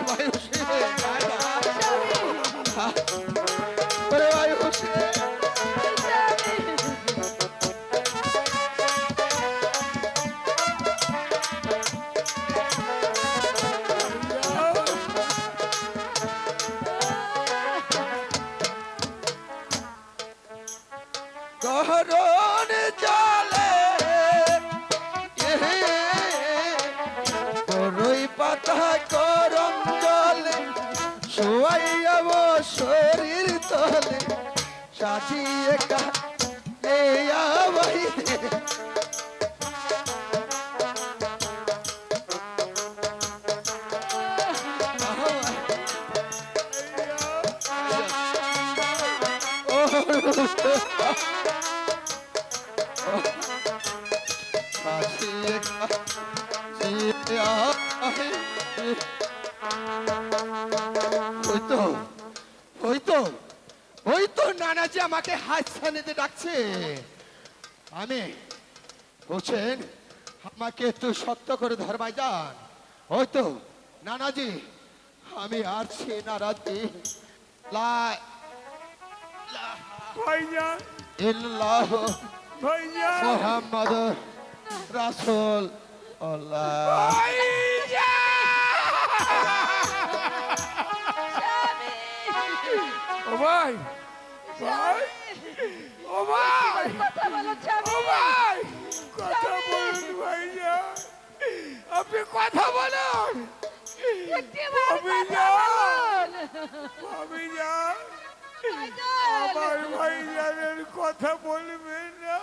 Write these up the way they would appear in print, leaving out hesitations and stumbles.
বায়ু সে ওরে বায়ু সে গহরণ জলে বড়ই পাতা গরম জলে শোয়াইয়াব শরীর তলে সাজিয়ে বাইরে ওই তো নানাজি আমাকে হাত ছানিতে ডাকছে। আমি বলছেন আমাকে একটু শক্ত করে ধরবাই যান। ওই তো নানাজি, আমি আসছি নানাজি। ভাইজান ইল্লাহ ভাইজান মুহাম্মদ রাসূল আল্লাহ। ও ভাই ভাই ও ভাই কথা বলো ও ভাই কথা বলুন ভাইজান, আপনি কথা বলুন। আমার ভাইজানের কথা বলবেন না।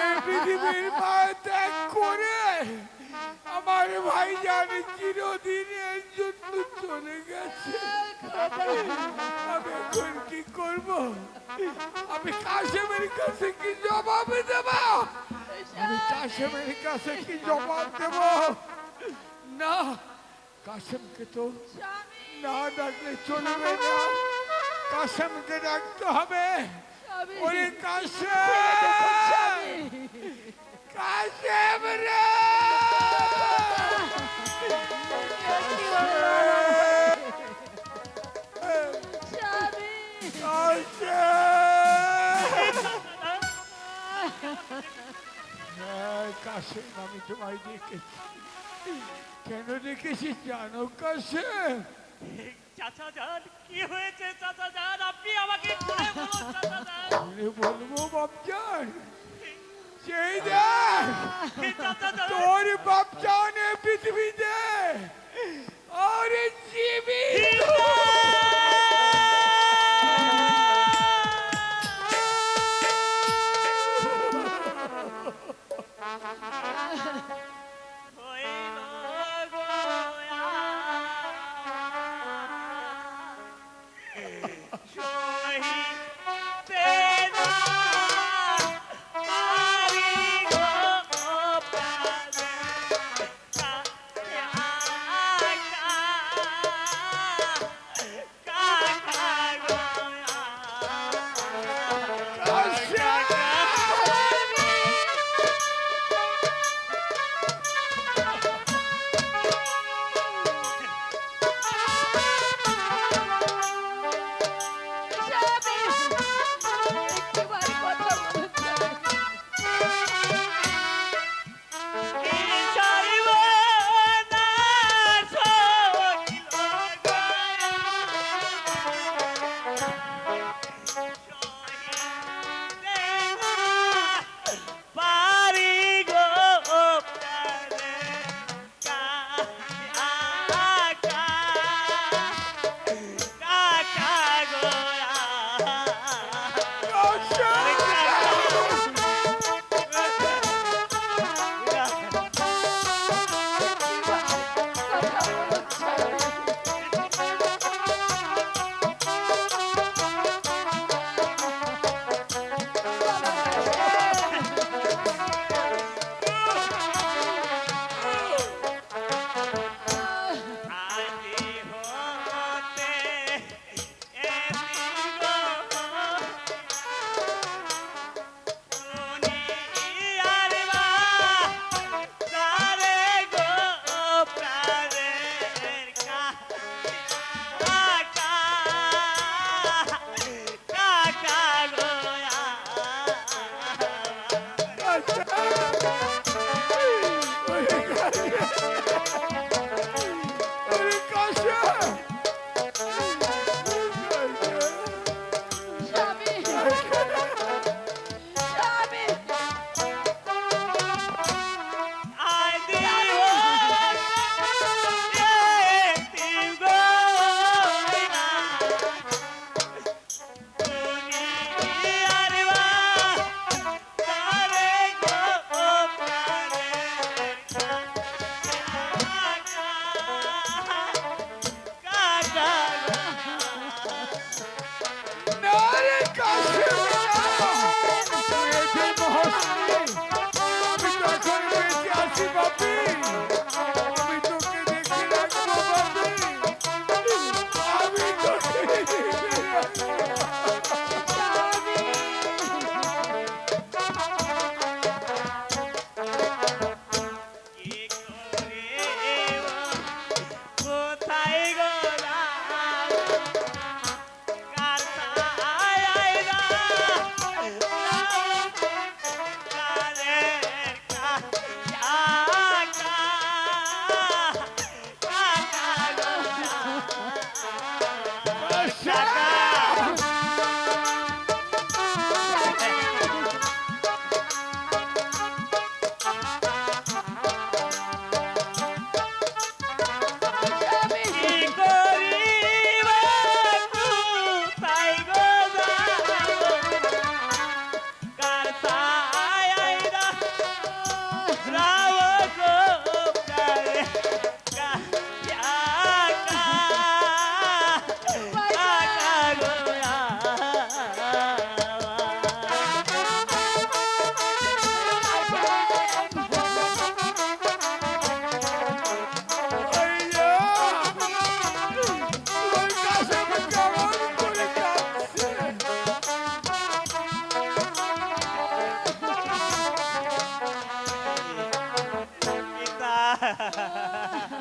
এই পৃথিবীর মায়া ত্যাগ করে আমার ভাইজান চিরদিনের জন্য চলে গেছে। আমি এখন কি করব? আমি কাশেমের কাছে কি জবাব দেব? আমি কাশেমের কাছে কি জবাব দেব? না, কাশেমকে তো না ডাকলে চলবে না, কাশেমকে ডাকতে হবে। ওরে কাশেম, কাশেম রে, কাশেম আমি তোমায় ডেকেছি। কেন ডেকেছি জানো কাশেম? চাচা যান, কি হয়েছে চাচা যান? আপনি আমাকে খুলে বলুন চাচা যান। বলবো বাপজান, সেই দেখ চাচা যান, তোর বাপজান এ পৃথিবীতে আর জীবিত।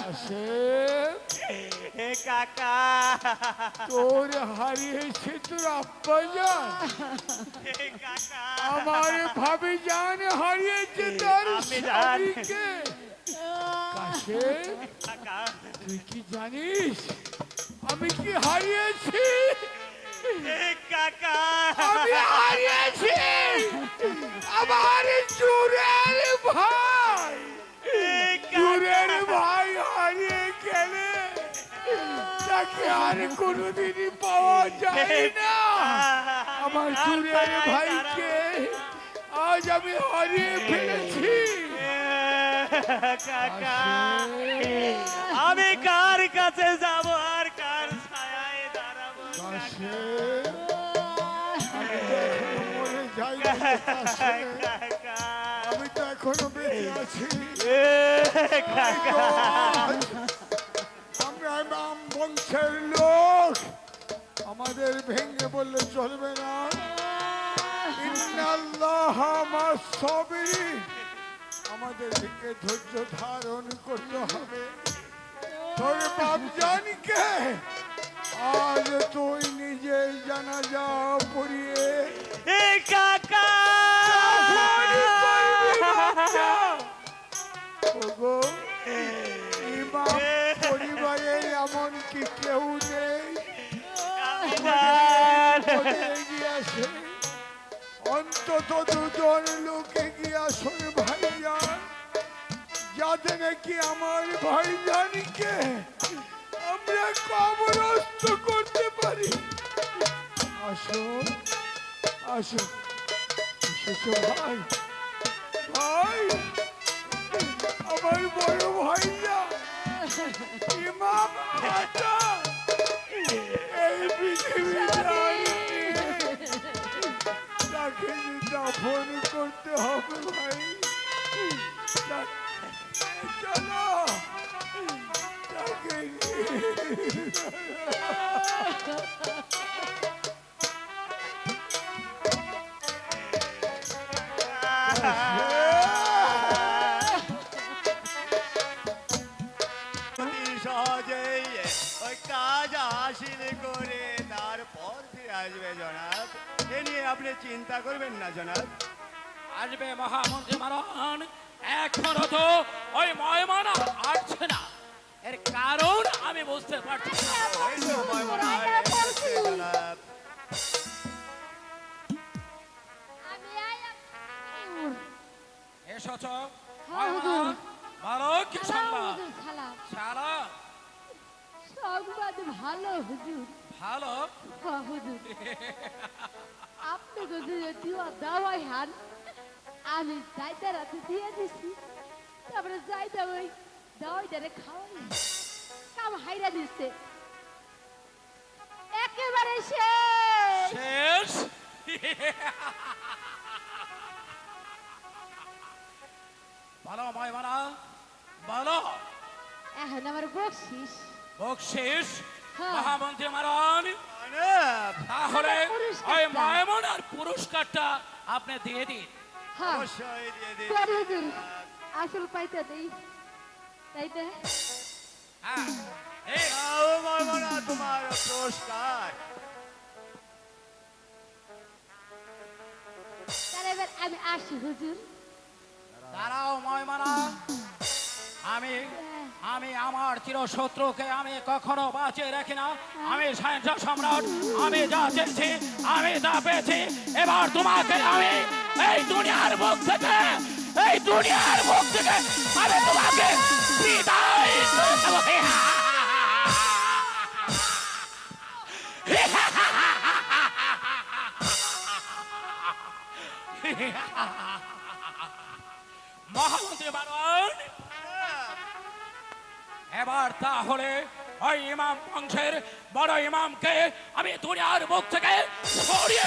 কাশেম, হে কাকা, তোর হারিয়েছে তোর আব্বাজান, হে কাকা, আমার ভাবি জান হারিয়েছে তার আমি জান। স্বামীকে। কাশেম, কাকা, তুই কি জানিস আমি কি হারিয়েছি? হে কাকা, আমি হারিয়েছি আমার চুরের ভাই। হে চুরের কাকা, ভাই হারিয়ে গেলে তাকে আর কোনোদিনই পাওয়া যায় না। আমার চুরের ভাইকে আজ আমি হারিয়ে ফেলেছি। কাকা, আমি কার কাছে যাব আর কার ছায়ায় দাঁড়াবো? কাশেম, আমি তো এখনো মরে যাইনি কাশেম। কাকা, আমি তো এখনো বেঁচে আছি। কাকা, আমরা বাম বংশের লোক, আমাদের ভেঙে বললে চলবে না। ইন্নাল্লাহ মা'আস সাবিরিন, আমাদেরকে ধৈর্য ধারণ করতে হবে। তোর বাপ জানিকে আজ তুই নিজে জানাজা পড়িয়ে হে কাকা, কাফন করবি বাচ্চা। ওগো, ইমাম পরিবারের এমন কি কেউ নেই বলে এগিয়ে আসে? অন্তত দুজন লোক এগিয়ে আসুন ভাইজান, যাতে নাকি আমার ভাইজানকে আমরা কবরস্থ করতে পারি। আসুন আসুন, এসেছো ভাই, ভাই আমার বড় ভাইজান ইমাম হাসান এই পৃথিবীর তাকে দাফন করতে হবে ভাই। চলো তাকে সহজেই ওই কাজ হাসিল করে তারপর ফিরে আসবে জনাব। এ নিয়ে আপনি চিন্তা করবেন না জনাব। আসবে মহামন্ত্রী মারণ, এখনো তো ওই ময়মানা আসছে না। এর কারণ আমি বুঝতে পারছি না। ওই তো ময়মনা এসেছে জনাব। এসেছ হ্যাঁ, হুজুর। বলো কি সংবাদ? হুজুর, সালাম। সারা সংবাদ ভালো হুজুর। ভালো। হ্যাঁ, হুজুর। আপনি যদি দিও দাওয়াই হান, আমি যাইতে রাতে দিয়ে দিছি, তারপরে যাইতে ওই দাওয়াইটারে খাওয়াই কাম হাইরা দিচ্ছে একেবারে শেষ। শেষ। বলো ময়মানা, বলো এখন আমার বকশিস। বকশিস। হ্যাঁ। মহামন্ত্রী মারণ, জনাব, তাহলে পুরস্কারটা। ওই ময়মনার পুরস্কারটা আপনি দিয়ে দিন। হ্যাঁ, অবশ্যই দিয়ে দিন। পরে হুজুর আসল পাইতে দেই, তাই না? হ্যাঁ, এই নাও ময়মনা তোমার পুরস্কার। তাহলে এবার আমি আসি হুজুর। দাঁড়াও ময়মানা, আমি আমি আমার চিরশত্রুকে আমি কখনো বাঁচিয়ে রাখি না। আমি সহিংস সম্রাট, আমি যা চেয়েছি আমি তা পেয়েছি। এবার তোমাকে আমি এই দুনিয়ার মুখ থেকে আমি তোমাকে বিদায় করে দেব। মহামন্ত্রী বারণ, এবার তাহলে ওই ইমাম বংশের বড় ইমামকে আমি দুনিয়ার মুখ থেকে সরিয়ে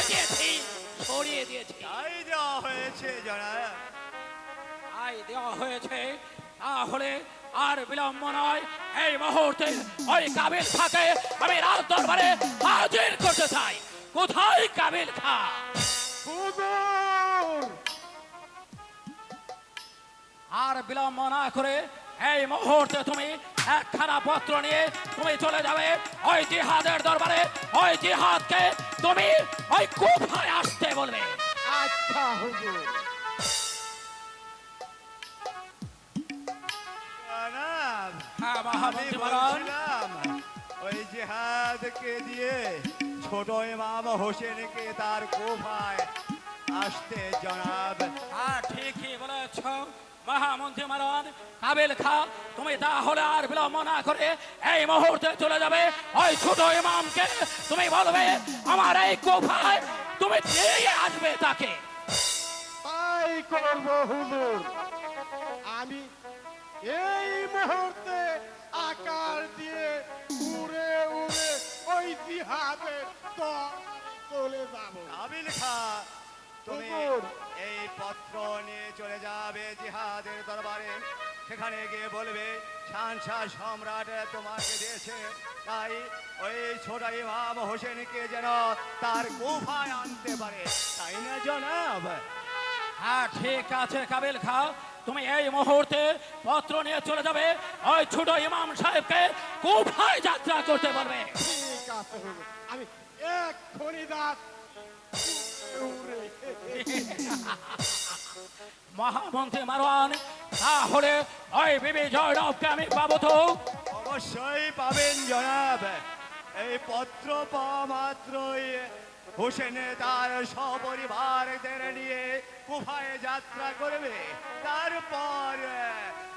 দিয়েছি। তাই দেওয়া হয়েছে জনাব। আই দেওয়া হয়েছে, তাহলে আর বিলম্ব নয়, এই মুহূর্তে ওই কাবিল খাকে আমি রাজ দরবারে হাজির করতে চাই। কোথায় কাবিল খা? আর বিলম্ব না করে এই মুহূর্তে তুমি একখানা পত্র নিয়ে তুমি চলে যাবে ওই জিহাদের দরবারে। ওই জিহাদকে তুমি ওই কুফায় আসতে বলবে। আচ্ছা হুজুর। জনাব, হ্যাঁ আমি মহামন্ত্রী মহারাজ। বলছিলাম, ওই জিহাদকে দিয়ে ছোট ইমাম হোসেনকে তার কোফায় আসতে জনাব। হ্যাঁ ঠিকই বলেছ মহামন্ত্রী মহারাজ। কাবিল খা, তুমি তাহলে আর বিলম্ব না করে এই মুহূর্তে চলে যাবে ওই ছোট ইমামকে তুমি বলবে আমার এই কুফায় তুমি নিয়ে আসবে তাকে। তাই করব হুজুর। আমি এই মুহূর্তে আকার দিয়ে উড়ে উড়ে ওই জিহাদের চলে যাব। কাবিল খা, তুমি হুজুর। এই পত্র নিয়ে চলে যাবে জিহাদের দরবারে। সেখানে গিয়ে বলবে শানশাহ সম্রাট তোমাকে দিয়েছে, তাই ওই ছোট ইমাম হোসেনকে যেন তার গুফায় আনতে পারে, তাই না জনাব? হ্যাঁ ঠিক আছে কাবিল খা, তুমি এই মুহূর্তে পত্র নিয়ে চলে যাবে ওই ছোট ইমাম সাহেবকে কুফায় যাত্রা করতে বলবে। ঠিক আছে হুজুর, আমি এক্ষুনি যাচ্ছি। উড়ে মহামন্ত্রী মারওয়ান, তাহলে ওই বিবি জয়নবকে আমি পাবো তো? অবশ্যই পাবেন জনাব। এই পত্র পাওয়া মাত্রই হোসেন তার সপরিবারদের নিয়ে কুফায় যাত্রা করবে। তারপর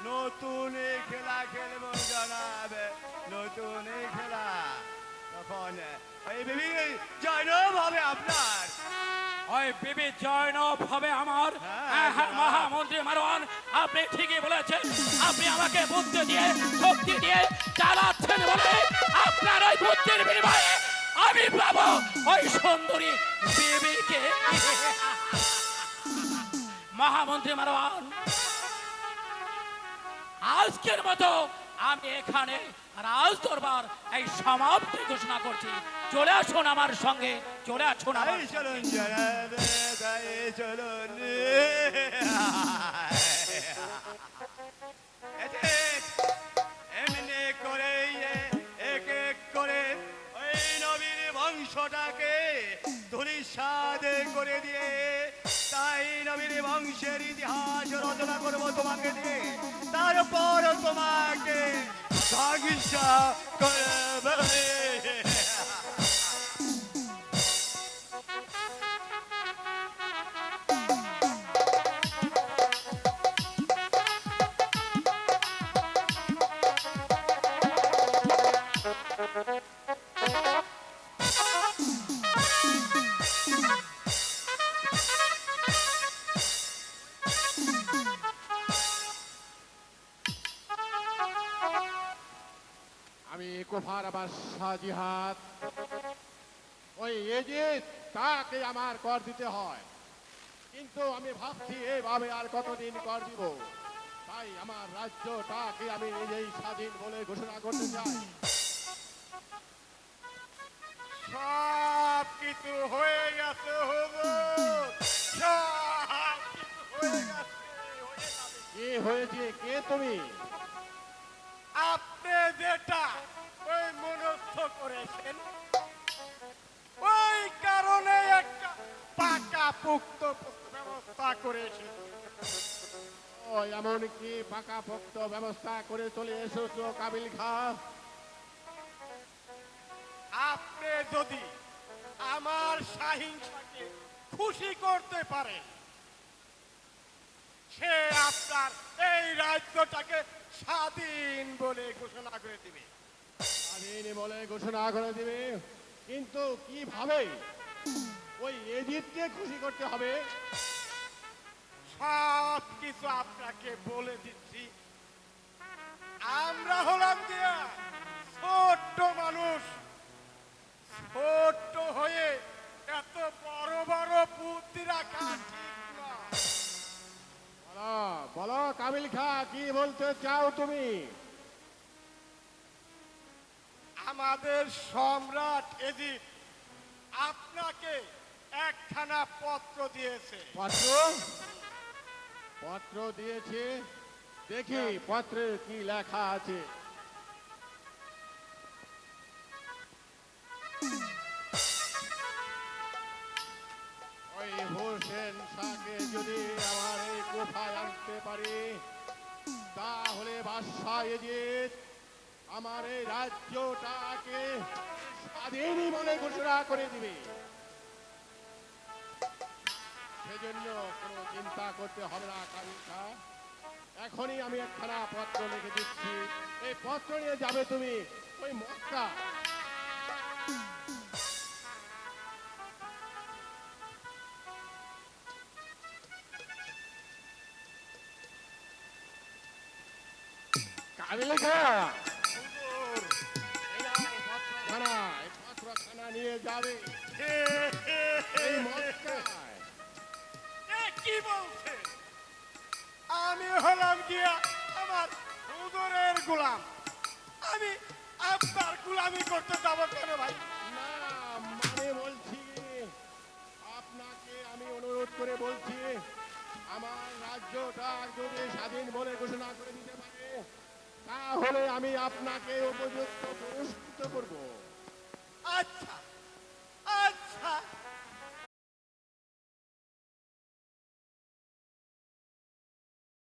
নতুন খেলা খেলব জনাব, নতুন খেলা। তখন এই বিবি জয়নব হবে আপনার। ওই বিবি জয়নব হবে আমার। হ্যাঁ, হ্যাঁ, মহামন্ত্রী মারওয়ান, আপনি ঠিকই বলেছেন। আপনি আমাকে বুদ্ধি দিয়ে শক্তি দিয়ে চালাচ্ছেন বলে আপনার ওই বুদ্ধির বিনিময়ে আমি পাবো ওই সুন্দরী বিবিকে। মহামন্ত্রী মারওয়ান, আজকের মতো আমি এখানে রাজ দরবার এই সমাপ্তি ঘোষণা করছি। চলে আসুন আমার সঙ্গে, চলে আসুন আমার তাই চলুন জনাব, তাই চলুন। এমনি করে এক এক করে ওই নবীর বংশটাকে ধূলিসাৎ করে দিয়ে, তাই নবীর বংশের ইতিহাস রচনা করবো তোমাকে দিয়ে। তারপর তোমাকে ধ্বংস করবে। আমি কুফার বাদশাহ জিহাদ, ওই এজিদ তাকে আমার কর দিতে হয়, কিন্তু আমি ভাবছি এভাবে আর কতদিন কর দিব। তাই আমার রাজ্যটাকে আমি নিজেই স্বাধীন বলে ঘোষণা করতে চাই। সব কিছু হয়ে গেছে হুজুর, সব কিছু হয়ে গেছে, হয়ে যাবে। কি হয়েছে? কে তুমি? আপনি যেটা ওই মনস্থ করেছেন, ওই কারণে একটা পাকা পুক্ত ব্যবস্থা করেছি। ও এমন কি পাকা পোক্ত ব্যবস্থা করে চলে এসেছো কাবিল খা? আপনি যদি আমার শাহিনশাকে খুশি করতে পারেন, সে আপনার এই রাজ্যটাকে স্বাধীন বলে ঘোষণা করে দিবে। স্বাধীন বলে ঘোষণা করে দিবে, কিন্তু কিভাবে? ওই এজিদকে খুশি করতে হবে। সব কিছু আপনাকে বলে দিচ্ছি। আমরা হলাম দিয়া ছোট্ট মানুষ, ছোট্ট হয়ে এত বড় বড় বুদ্ধি রাখা ঠিক না। বলো বলো কাবিল খা, কি বলতে চাও তুমি? আমাদের সম্রাট এজিদ আপনাকে একখানা পত্র দিয়েছে। পত্র? পত্র দিয়েছে? দেখি পত্রে কি লেখা আছে। কোথায় আনতে পারি, তাহলে বাদশাহ এজিদ আমার এই রাজ্যটাকে স্বাধীনই বলে ঘোষণা করে দিবে। সেজন্য কোনো চিন্তা করতে হবে না কামিকা। এখনই আমি একখানা পত্র লিখে দিচ্ছি, এই পত্র নিয়ে যাবে তুমি ওই মক্কা। কামিকা, এই নাও পত্রখানা, এই পত্রখানা নিয়ে যাবে এই মক্কায়। কি বলছে? আমি হলাম গিয়া আমার হুজুরের গোলাম, আমি আপনার গোলামি করতে যাব কেন ভাই? না, মানে বলছি, আপনাকে আমি অনুরোধ করে বলছি, আমার রাজ্যটা যদি স্বাধীন বলে ঘোষণা করে দিতে পারে, তাহলে আমি আপনাকে উপযুক্ত পুরস্কৃত করব। আচ্ছা